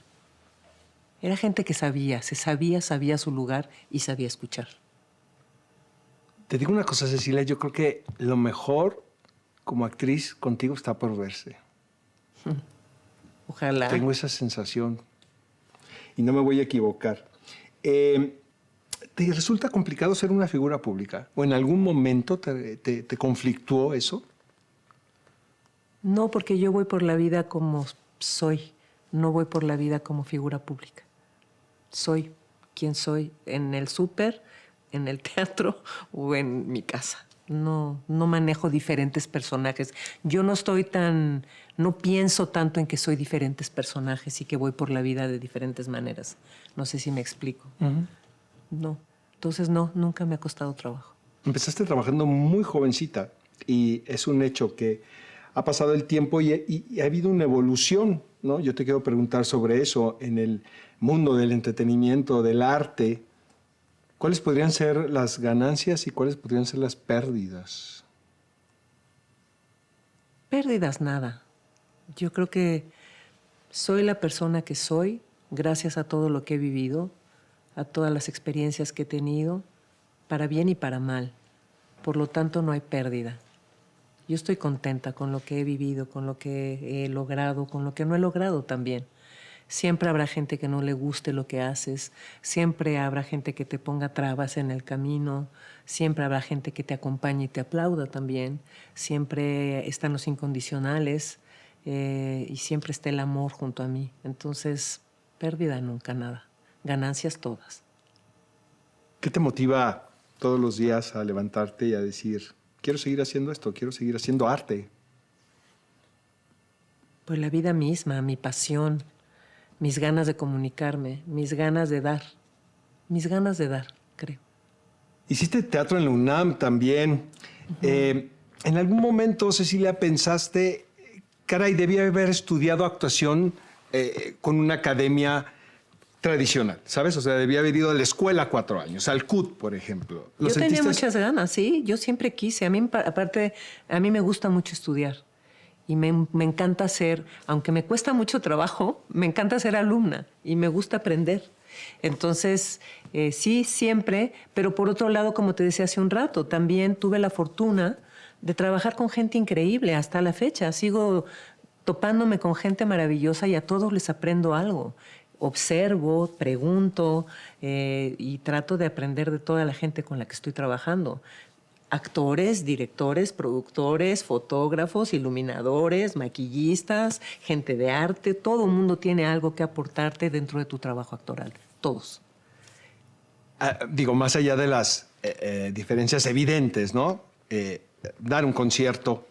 Era gente que sabía su lugar y sabía escuchar. Te digo una cosa, Cecilia, yo creo que lo mejor como actriz contigo está por verse. Ojalá. Tengo esa sensación y no me voy a equivocar. ¿Te resulta complicado ser una figura pública? ¿O en algún momento te conflictuó eso? No, porque yo voy por la vida como soy. No voy por la vida como figura pública. Soy quien soy en el súper, en el teatro o en mi casa. No manejo diferentes personajes. Yo no pienso tanto en que soy diferentes personajes y que voy por la vida de diferentes maneras. No sé si me explico. No. Entonces, no, nunca me ha costado trabajo. Empezaste trabajando muy jovencita y es un hecho que ha pasado el tiempo y ha habido una evolución, ¿no? Yo te quiero preguntar sobre eso en el mundo del entretenimiento, del arte. ¿Cuáles podrían ser las ganancias y cuáles podrían ser las pérdidas? Pérdidas, nada. Yo creo que soy la persona que soy gracias a todo lo que he vivido, a todas las experiencias que he tenido, para bien y para mal. Por lo tanto, no hay pérdida. Yo estoy contenta con lo que he vivido, con lo que he logrado, con lo que no he logrado también. Siempre habrá gente que no le guste lo que haces, siempre habrá gente que te ponga trabas en el camino, siempre habrá gente que te acompañe y te aplauda también, siempre están los incondicionales y siempre está el amor junto a mí. Entonces, pérdida nunca, nada. Ganancias todas. ¿Qué te motiva todos los días a levantarte y a decir, quiero seguir haciendo esto, quiero seguir haciendo arte? Pues la vida misma, mi pasión, mis ganas de comunicarme, mis ganas de dar, creo. Hiciste teatro en la UNAM también. ¿En algún momento, Cecilia, pensaste, caray, debía haber estudiado actuación con una academia tradicional, ¿sabes? O sea, debía haber ido a la escuela 4 años, al CUT, por ejemplo. Yo tenía muchas ganas, sí. Yo siempre quise. A mí, aparte, a mí me gusta mucho estudiar. Y me encanta ser, aunque me cuesta mucho trabajo, me encanta ser alumna y me gusta aprender. Entonces, sí, siempre, pero por otro lado, como te decía hace un rato, también tuve la fortuna de trabajar con gente increíble hasta la fecha. Sigo topándome con gente maravillosa y a todos les aprendo algo. Observo, pregunto y trato de aprender de toda la gente con la que estoy trabajando. actores, directores, productores, fotógrafos, iluminadores, maquillistas, gente de arte. Todo el mundo tiene algo que aportarte dentro de tu trabajo actoral. Todos. Digo, más allá de las diferencias evidentes, ¿no? Dar un concierto,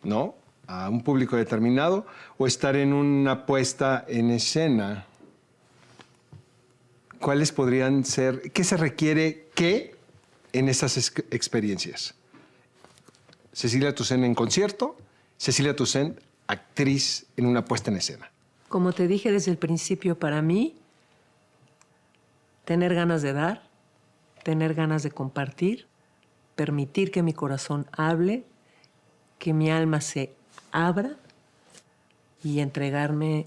¿no? A un público determinado o estar en una puesta en escena. ¿Cuáles podrían ser? ¿Qué se requiere en esas experiencias? Cecilia Toussaint en concierto, Cecilia Toussaint actriz en una puesta en escena. Como te dije desde el principio, para mí, tener ganas de dar, tener ganas de compartir, permitir que mi corazón hable, que mi alma se abra y entregarme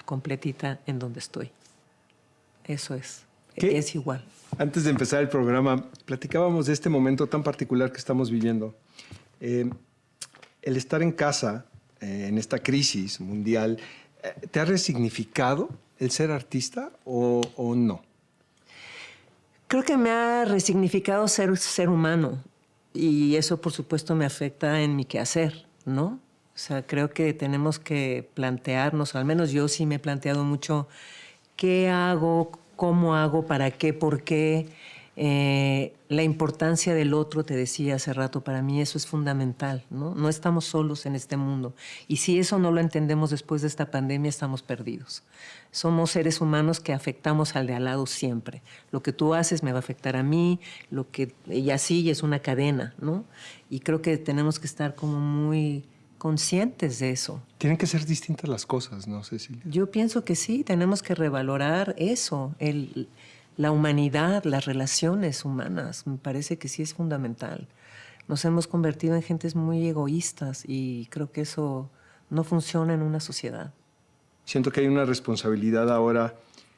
completita en donde estoy. Eso es. ¿Qué? Es igual. Antes de empezar el programa, platicábamos de este momento tan particular que estamos viviendo. El estar en casa, en esta crisis mundial, ¿te ha resignificado el ser artista o no? Creo que me ha resignificado ser humano y eso, por supuesto, me afecta en mi quehacer, ¿no? O sea, creo que tenemos que plantearnos, al menos yo sí me he planteado mucho, ¿qué hago? ¿Cómo hago? ¿Para qué? ¿Por qué? La importancia del otro, te decía hace rato, para mí eso es fundamental, ¿no? No estamos solos en este mundo. Y si eso no lo entendemos después de esta pandemia, estamos perdidos. Somos seres humanos que afectamos al de al lado siempre. Lo que tú haces me va a afectar a mí, y así es una cadena, ¿no? Y creo que tenemos que estar como muy conscientes de eso. Tienen que ser distintas las cosas, ¿no, Cecilia? Yo pienso que sí, tenemos que revalorar eso, la humanidad, las relaciones humanas. Me parece que sí es fundamental. Nos hemos convertido en gentes muy egoístas y creo que eso no funciona en una sociedad. Siento que hay una responsabilidad ahora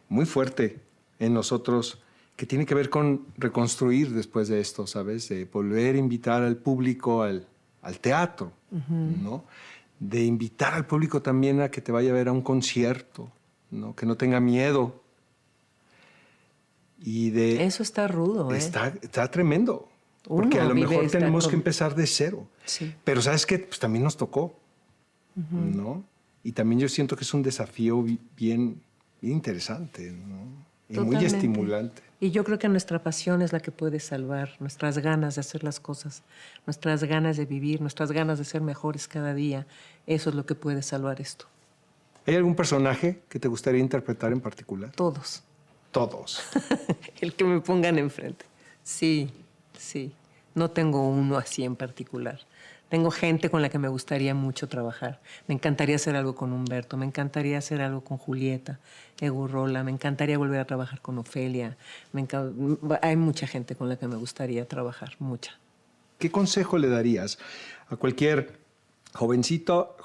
muy fuerte en nosotros que tiene que ver con reconstruir después de esto, ¿sabes? De volver a invitar al público al teatro, ¿no? De invitar al público también a que te vaya a ver a un concierto, ¿no? Que no tenga miedo. Y de... Eso está rudo, ¿eh? Está tremendo. Porque a lo mejor tenemos que empezar de cero. Sí. Pero ¿sabes qué? Pues también nos tocó, ¿no? Y también yo siento que es un desafío bien interesante, ¿no? Y muy Totalmente. estimulante. Y yo creo que nuestra pasión es la que puede salvar, nuestras ganas de hacer las cosas, nuestras ganas de vivir, nuestras ganas de ser mejores cada día. Eso es lo que puede salvar esto. ¿Hay algún personaje que te gustaría interpretar en particular? Todos. Todos. El que me pongan enfrente. Sí. No tengo uno así en particular. Tengo gente con la que me gustaría mucho trabajar. Me encantaría hacer algo con Humberto, me encantaría hacer algo con Julieta Egurrola, me encantaría volver a trabajar con Ofelia. Hay mucha gente con la que me gustaría trabajar, mucha. ¿Qué consejo le darías a cualquier jovencito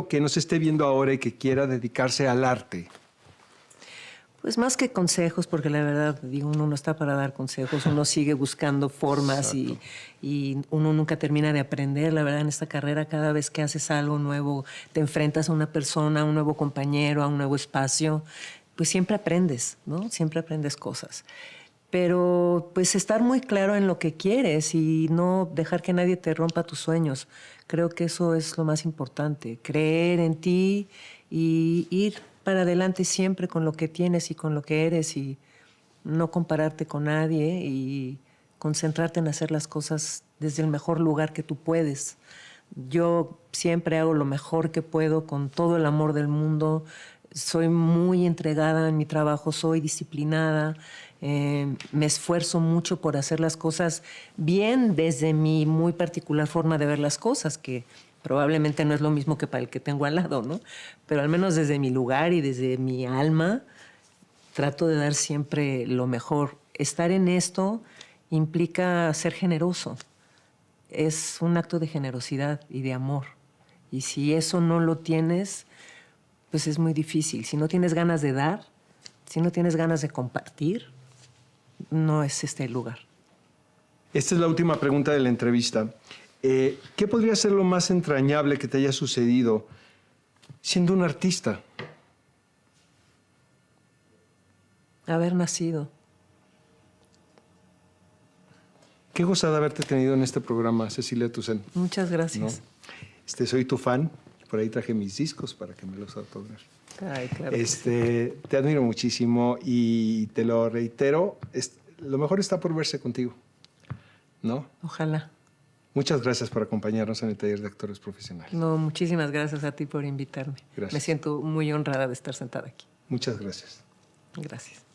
que nos esté viendo ahora y que quiera dedicarse al arte? Pues más que consejos, porque la verdad, digo, uno no está para dar consejos, uno sigue buscando formas y uno nunca termina de aprender. La verdad, en esta carrera, cada vez que haces algo nuevo, te enfrentas a una persona, a un nuevo compañero, a un nuevo espacio, pues siempre aprendes, ¿no? Siempre aprendes cosas. Pero pues estar muy claro en lo que quieres y no dejar que nadie te rompa tus sueños. Creo que eso es lo más importante, creer en ti y ir para adelante siempre con lo que tienes y con lo que eres y no compararte con nadie y concentrarte en hacer las cosas desde el mejor lugar que tú puedes. Yo siempre hago lo mejor que puedo con todo el amor del mundo. Soy muy entregada en mi trabajo, soy disciplinada, me esfuerzo mucho por hacer las cosas bien desde mi muy particular forma de ver las cosas, que probablemente no es lo mismo que para el que tengo al lado, ¿no? Pero al menos desde mi lugar y desde mi alma trato de dar siempre lo mejor. Estar en esto implica ser generoso. Es un acto de generosidad y de amor. Y si eso no lo tienes, pues es muy difícil. Si no tienes ganas de dar, si no tienes ganas de compartir, no es este el lugar. Esta es la última pregunta de la entrevista. ¿Qué podría ser lo más entrañable que te haya sucedido siendo un artista? Haber nacido. Qué gozada haberte tenido en este programa, Cecilia Toussaint. Muchas gracias. ¿No? Soy tu fan. Por ahí traje mis discos para que me los autografes. Ay, claro. que sí. Te admiro muchísimo y te lo reitero, lo mejor está por verse contigo, ¿no? Ojalá. Muchas gracias por acompañarnos en el taller de actores profesionales. No, muchísimas gracias a ti por invitarme. Gracias. Me siento muy honrada de estar sentada aquí. Muchas gracias. Gracias.